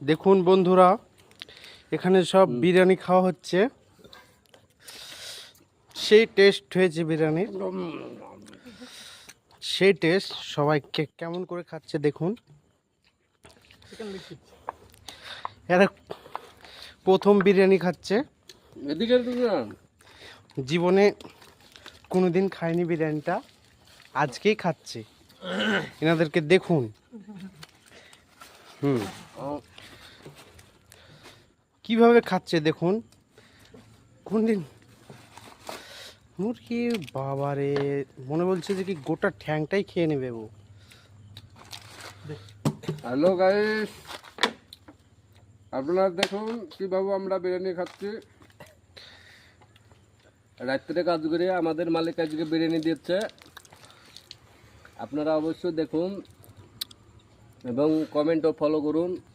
দেখুন বন্ধুরা, এখানে সব বিরিয়ানি খাওয়া হচ্ছে। সেই টেস্ট হয়েছে বিরিয়ানির, সেই টেস্ট। সবাই কেমন করে খাচ্ছে দেখুন। এরা প্রথম বিরিয়ানি খাচ্ছে, এদিকে জীবনে কোনোদিন খায়নি বিরিয়ানিটা, আজকেই খাচ্ছে। এনাদেরকে দেখুন। কিভাবে খাচ্ছে দেখুন। কোনদিন মুরগি, বাবারে, মনে বলছে যে কি গোটা ঠ্যাংটাই খেয়ে নেবে ও। হ্যালো গাইস, আপনারা দেখুন কিভাবে আমরা বিরিয়ানি খাচ্ছি। রাত্রে কাজ করে আমাদের মালিক আজকে বিরিয়ানি দিচ্ছে। আপনারা অবশ্যই দেখুন এবং কমেন্ট ও ফলো করুন।